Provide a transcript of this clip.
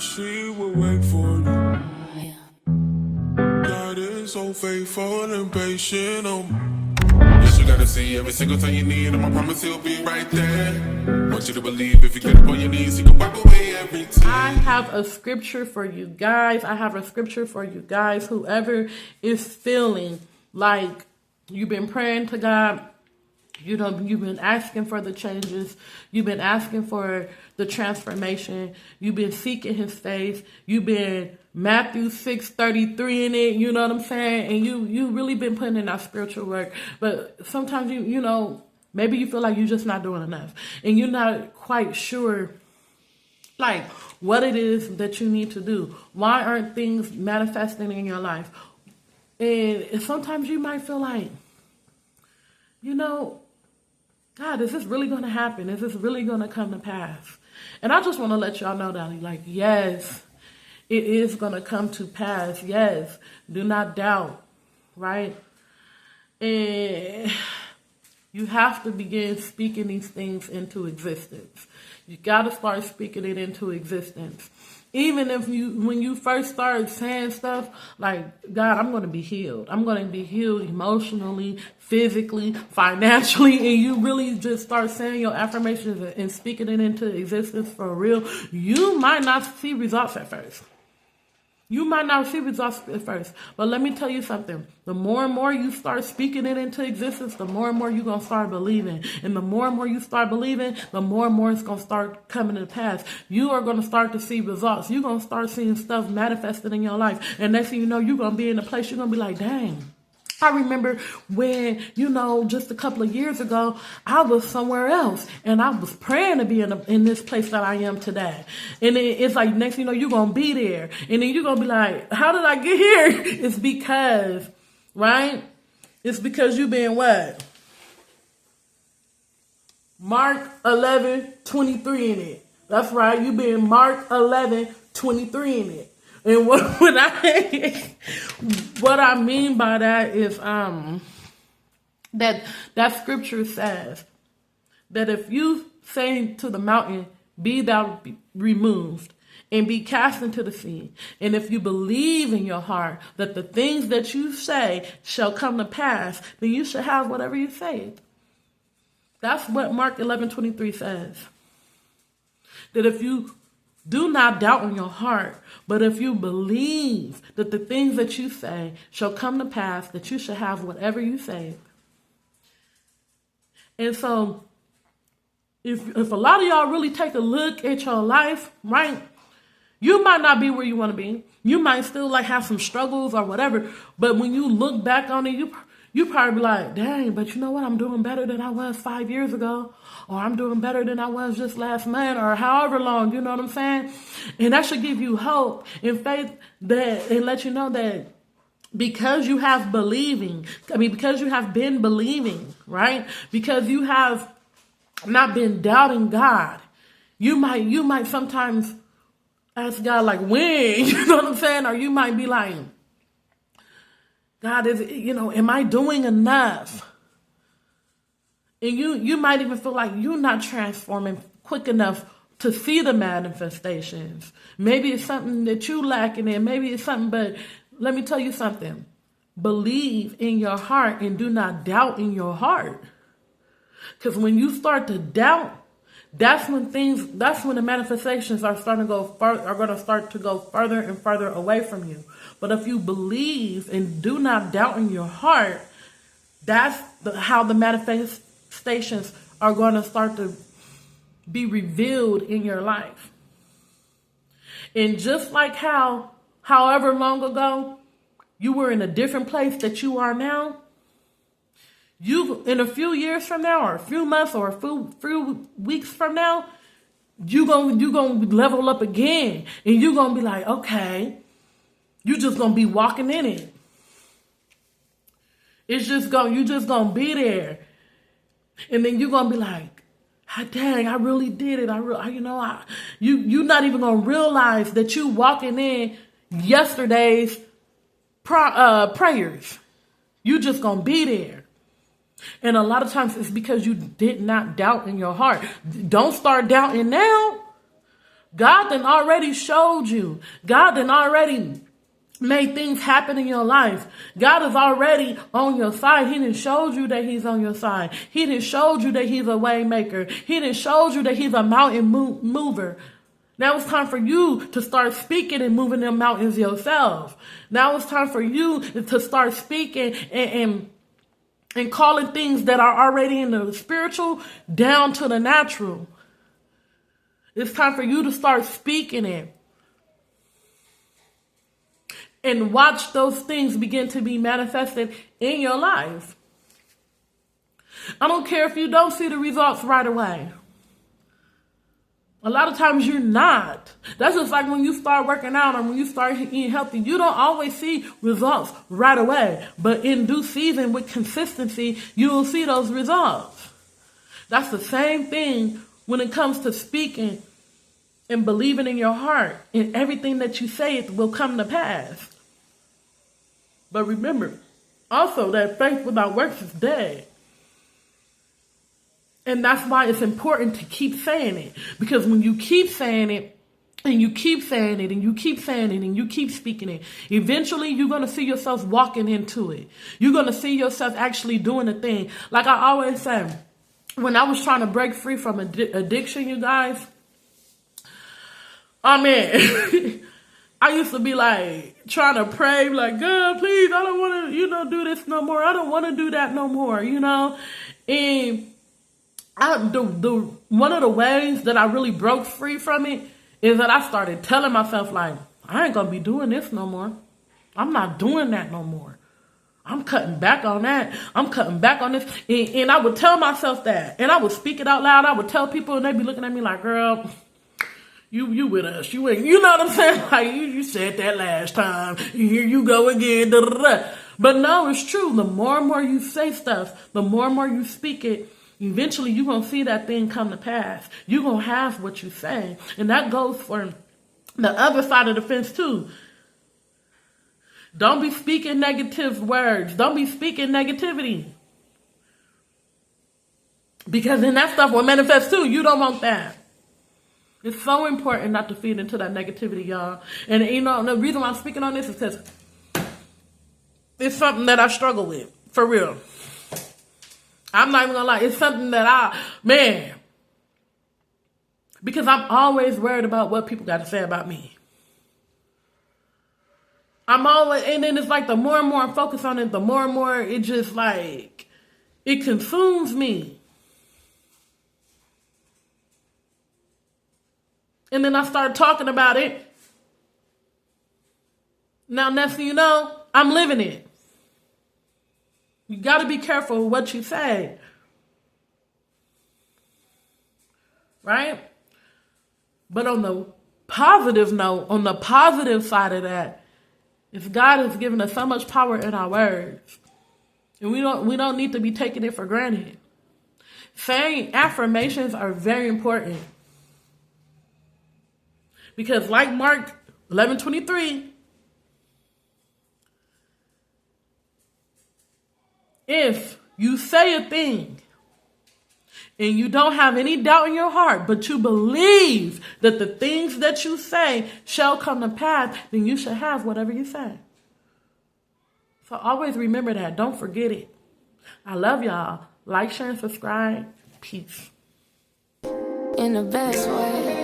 she will wait for you. God is so faithful and patient. Yes, you gotta see every single time you need him. I promise he'll be right there. Want you to believe if you get up on your knees, he can wipe away every tear. I have a scripture for you guys. Whoever is feeling like you've been praying to God, you've been asking for the changes, you've been asking for the transformation, you've been seeking his face, you've been Matthew 6:33 in it, you know what I'm saying? And you really been putting in that spiritual work. But sometimes maybe you feel like you're just not doing enough. And you're not quite sure like what it is that you need to do. Why aren't things manifesting in your life? And sometimes you might feel like, God, is this really going to happen? Is this really going to come to pass? And I just want to let y'all know that, like, yes, it is going to come to pass. Yes, do not doubt, right? And you have to begin speaking these things into existence. You got to start speaking it into existence. Even if when you first start saying stuff like, God, I'm going to be healed. I'm going to be healed emotionally, physically, financially, and you really just start saying your affirmations and speaking it into existence for real, you might not see results at first. But let me tell you something. The more and more you start speaking it into existence, the more and more you're going to start believing. And the more and more you start believing, the more and more it's going to start coming to pass. You are going to start to see results. You're going to start seeing stuff manifested in your life. And next thing you know, you're going to be in a place you're going to be like, dang. I remember when, just a couple of years ago, I was somewhere else and I was praying to be in this place that I am today. And it's like, next thing you know, you're going to be there. And then you're going to be like, how did I get here? It's because, right? It's because you've been what? Mark 11:23 in it. That's right. You've been Mark 11:23 in it. And what I mean by that is that scripture says that if you say to the mountain, be thou removed and be cast into the sea, and if you believe in your heart that the things that you say shall come to pass, then you shall have whatever you say. That's what Mark 11:23 says. That if you do not doubt in your heart, but if you believe that the things that you say shall come to pass, that you shall have whatever you say. And so, if a lot of y'all really take a look at your life, right, you might not be where you want to be. You might still have some struggles or whatever, but when you look back on it, you probably be like, dang, but you know what? I'm doing better than I was 5 years ago. Or I'm doing better than I was just last month or however long, you know what I'm saying? And that should give you hope and faith and let you know that because you have because you have been believing, right? Because you have not been doubting God, you might sometimes ask God like, when, you know what I'm saying? Or you might be like, God, am I doing enough? And you might even feel like you're not transforming quick enough to see the manifestations. Maybe it's something that you lacking in. Maybe it's something, but let me tell you something. Believe in your heart and do not doubt in your heart. Because when you start to doubt, that's when the manifestations are going to start to go further and further away from you. But if you believe and do not doubt in your heart, that's how the manifestations are going to start to be revealed in your life. And just like however long ago you were in a different place that you are now, in a few years from now, or a few months, or a few weeks from now, you gonna level up again, and you're gonna be like, okay, you just gonna be walking in it. You just gonna be there, and then you're gonna be like, dang, I really did it. You're not even gonna realize that you walking in yesterday's prayers. You just gonna be there. And a lot of times it's because you did not doubt in your heart. Don't start doubting now. God done already showed you. God done already made things happen in your life. God is already on your side. He done showed you that he's on your side. He done showed you that he's a way maker. He done showed you that he's a mountain mover. Now it's time for you to start speaking and moving them mountains yourself. Now it's time for you to start speaking and calling things that are already in the spiritual down to the natural. It's time for you to start speaking it. And watch those things begin to be manifested in your life. I don't care if you don't see the results right away. A lot of times you're not. That's just like when you start working out or when you start eating healthy. You don't always see results right away. But in due season, with consistency, you will see those results. That's the same thing when it comes to speaking and believing in your heart. And everything that you say will come to pass. But remember, also that faith without works is dead. And that's why it's important to keep saying it. Because when you keep saying it, and you keep saying it, and you keep saying it, and you keep speaking it, eventually you're going to see yourself walking into it. You're going to see yourself actually doing the thing. Like I always say, when I was trying to break free from addiction, you guys, I mean, I used to be like trying to pray, like, God, please, I don't want to, do this no more. I don't want to do that no more, And one of the ways that I really broke free from it is that I started telling myself, like, I ain't going to be doing this no more. I'm not doing that no more. I'm cutting back on that. I'm cutting back on this. And I would tell myself that. And I would speak it out loud. I would tell people, and they'd be looking at me like, girl, you with us. You ain't, you know what I'm saying? Like, you said that last time. Here you go again. Da, da, da. But no, it's true. The more and more you say stuff, the more and more you speak it, eventually you're going to see that thing come to pass. You're going to have what you say. And that goes for the other side of the fence too. Don't be speaking negative words. Don't be speaking negativity. Because then that stuff will manifest too. You don't want that. It's so important not to feed into that negativity, y'all. And the reason why I'm speaking on this is because it's something that I struggle with. For real. I'm not even gonna lie. It's something that because I'm always worried about what people got to say about me. And then it's like the more and more I'm focused on it, the more and more it just like, it consumes me. And then I start talking about it. Now, next thing you know, I'm living it. You got to be careful with what you say. Right? But on the positive note, on the positive side of that, is God has given us so much power in our words. And we don't need to be taking it for granted. Saying affirmations are very important. Because like Mark 11:23, if you say a thing and you don't have any doubt in your heart, but you believe that the things that you say shall come to pass, then you should have whatever you say. So always remember that. Don't forget it. I love y'all. Like, share, and subscribe. Peace. In the best way.